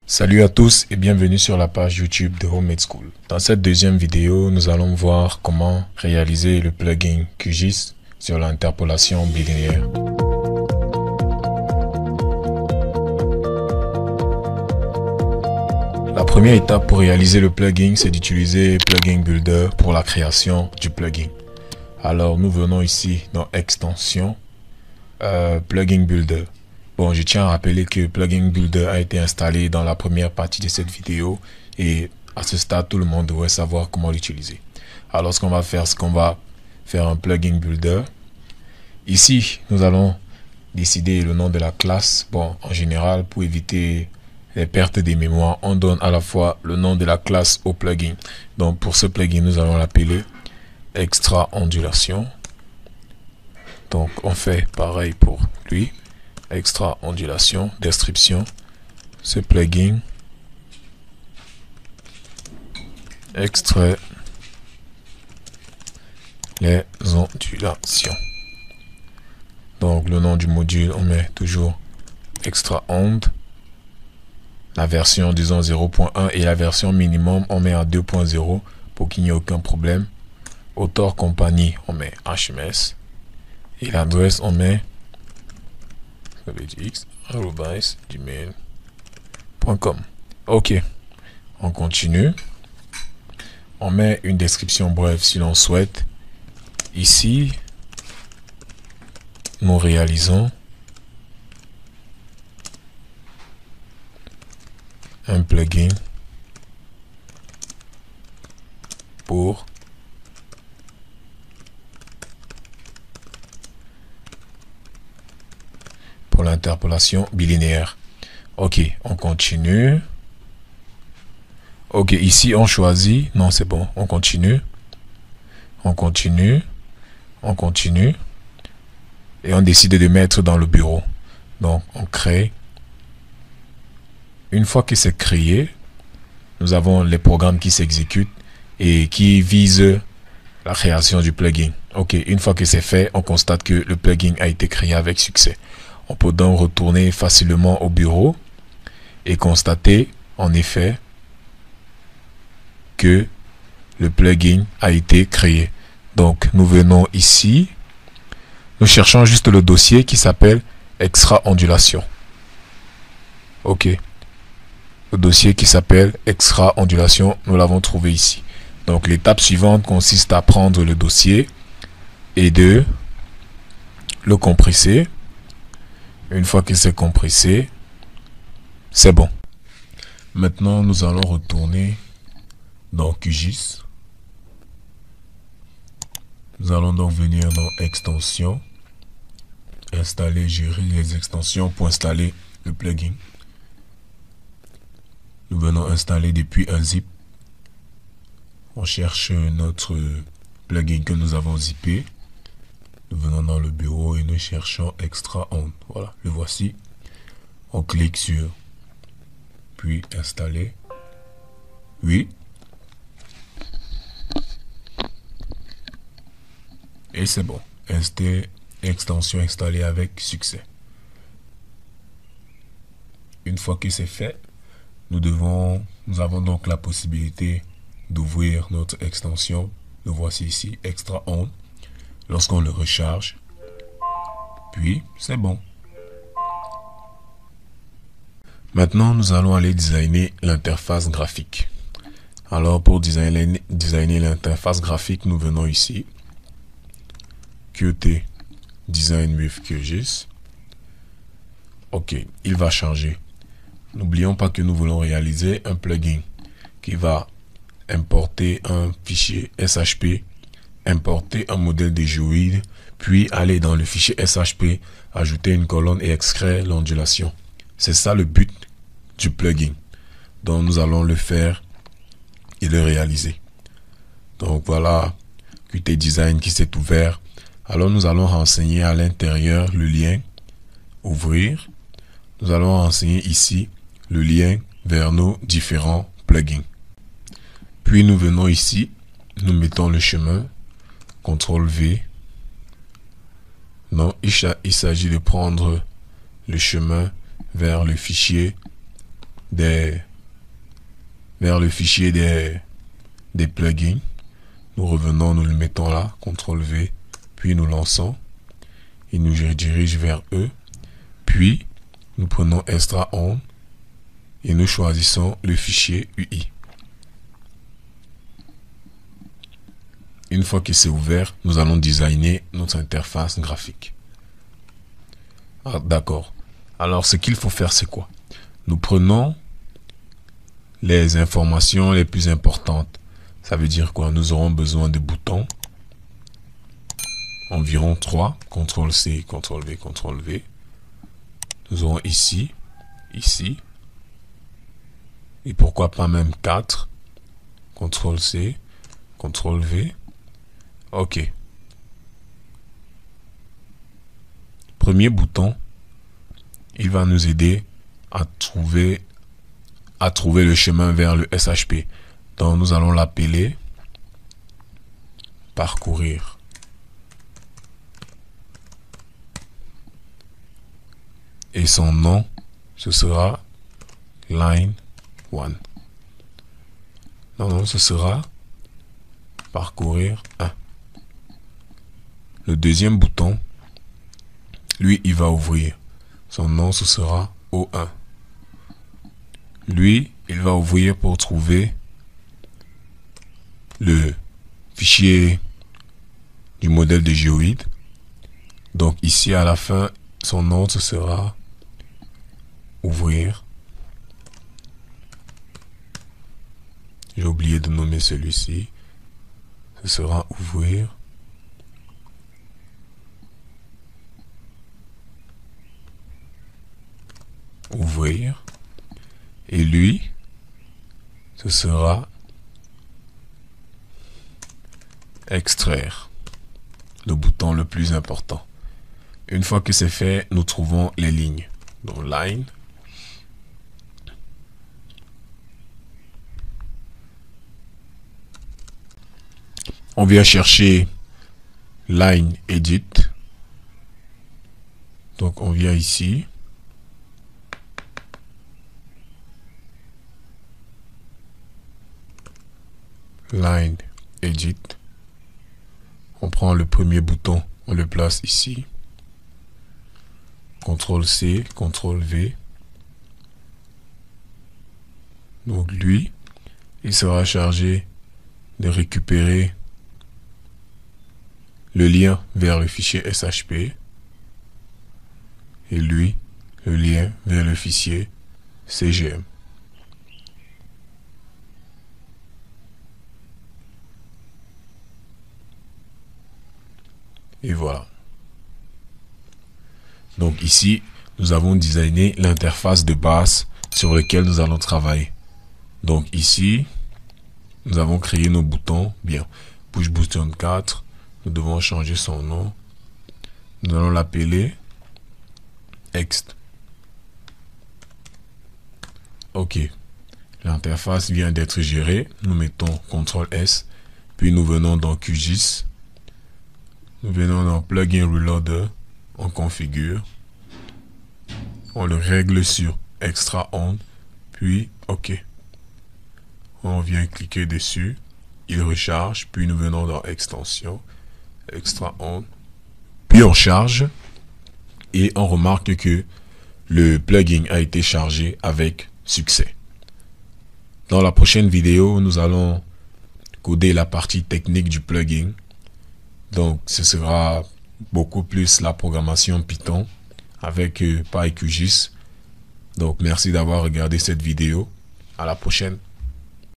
Salut à tous et bienvenue sur la page YouTube de Homemade School. Dans cette deuxième vidéo, nous allons voir comment réaliser le plugin QGIS sur l'interpolation bilinéaire. La première étape pour réaliser le plugin, c'est d'utiliser Plugin Builder pour la création du plugin. Alors nous venons ici dans Extension, Plugin Builder. Bon, je tiens à rappeler que Plugin Builder a été installé dans la première partie de cette vidéo et à ce stade, tout le monde devrait savoir comment l'utiliser. Alors, ce qu'on va faire, c'est qu'on va faire un Plugin Builder. Ici, nous allons décider le nom de la classe. Bon, en général, pour éviter les pertes de mémoire, on donne à la fois le nom de la classe au plugin. Donc, pour ce plugin, nous allons l'appeler Extra Ondulation. Donc, on fait pareil pour lui. Extra ondulation, description, ce plugin extrait les ondulations. Donc le nom du module, on met toujours extra onde, la version disons 0.1 et la version minimum on met à 2.0 pour qu'il n'y ait aucun problème. Auteur compagnie on met HMS et l'adresse on met gmail.com. Ok, on continue. On met une description brève si l'on souhaite. Ici, nous réalisons un plugin pour l'interpolation bilinéaire. Ok, on continue. Ok, ici on choisit. Non, c'est bon. On continue. On continue. On continue. Et on décide de mettre dans le bureau. Donc, on crée. Une fois que c'est créé, nous avons les programmes qui s'exécutent et qui visent la création du plugin. Ok, une fois que c'est fait, on constate que le plugin a été créé avec succès. On peut donc retourner facilement au bureau et constater en effet que le plugin a été créé. Donc nous venons ici, nous cherchons juste le dossier qui s'appelle Extra Ondulation. Ok, le dossier qui s'appelle Extra Ondulation, nous l'avons trouvé ici. Donc l'étape suivante consiste à prendre le dossier et de le compresser. Une fois que c'est compressé, c'est bon. Maintenant, nous allons retourner dans QGIS. Nous allons donc venir dans Extension, installer, gérer les extensions pour installer le plugin. Nous venons installer depuis un zip. On cherche notre plugin que nous avons zippé. Nous venons dans le bureau et nous cherchons Extra Onde. Voilà, le voici. On clique sur puis installer. Oui. Et c'est bon. Extension installée avec succès. Une fois que c'est fait, nous avons donc la possibilité d'ouvrir notre extension. Le voici ici, Extra Onde. Lorsqu'on le recharge, puis c'est bon. Maintenant, nous allons aller designer l'interface graphique. Alors, pour designer l'interface graphique, nous venons ici, Qt Design with QGIS. Ok, il va changer. N'oublions pas que nous voulons réaliser un plugin qui va importer un fichier SHP, importer un modèle de géoïde, puis aller dans le fichier SHP, ajouter une colonne et extraire l'ondulation. C'est ça le but du plugin. Donc nous allons le faire et le réaliser. Donc voilà Qt Design qui s'est ouvert. Alors nous allons renseigner à l'intérieur le lien ouvrir. Nous allons renseigner ici le lien vers nos différents plugins. Puis nous venons ici, nous mettons le chemin. CTRL V. Non, il s'agit de prendre le chemin vers le fichier vers le fichier des plugins. Nous revenons, nous le mettons là, CTRL V, puis nous lançons. Il nous redirige vers eux. Puis, nous prenons Extra On et nous choisissons le fichier UI. Une fois que c'est ouvert, nous allons designer notre interface graphique. Ah, d'accord. Alors, ce qu'il faut faire, c'est quoi? Nous prenons les informations les plus importantes. Ça veut dire quoi? Nous aurons besoin de boutons. Environ 3. CTRL C, CTRL V, CTRL V. Nous aurons ici, ici. Et pourquoi pas même 4. CTRL C, CTRL V. OK. Premier bouton, il va nous aider à trouver le chemin vers le SHP. Donc nous allons l'appeler parcourir. Et son nom, ce sera line 1. Non, ce sera parcourir 1. Le deuxième bouton, lui, il va ouvrir. Son nom, ce sera O1. Lui, il va ouvrir pour trouver le fichier du modèle de géoïde. Donc ici, à la fin, son nom, ce sera ouvrir. J'ai oublié de nommer celui-ci. Ce sera ouvrir. Ouvrir. Et lui, ce sera extraire. Le bouton le plus important. Une fois que c'est fait, nous trouvons les lignes. Donc line. On vient chercher line edit. Donc on vient ici. Line edit. On prend le premier bouton, on le place ici. CTRL C, CTRL V. Donc lui, il sera chargé de récupérer le lien vers le fichier SHP. Et lui, le lien vers le fichier CGM. Et voilà. Donc ici, nous avons designé l'interface de base sur laquelle nous allons travailler. Donc ici, nous avons créé nos boutons. Bien. Push button 4. Nous devons changer son nom. Nous allons l'appeler Ext. OK. L'interface vient d'être gérée. Nous mettons CTRL S. Puis nous venons dans QGIS. Nous venons dans Plugin Reloader, on configure, on le règle sur Extra On, puis OK. On vient cliquer dessus, il recharge, puis nous venons dans Extension, Extra On, puis on charge, et on remarque que le plugin a été chargé avec succès. Dans la prochaine vidéo, nous allons coder la partie technique du plugin. Donc, ce sera beaucoup plus la programmation Python avec PyQGIS. Donc, merci d'avoir regardé cette vidéo. À la prochaine.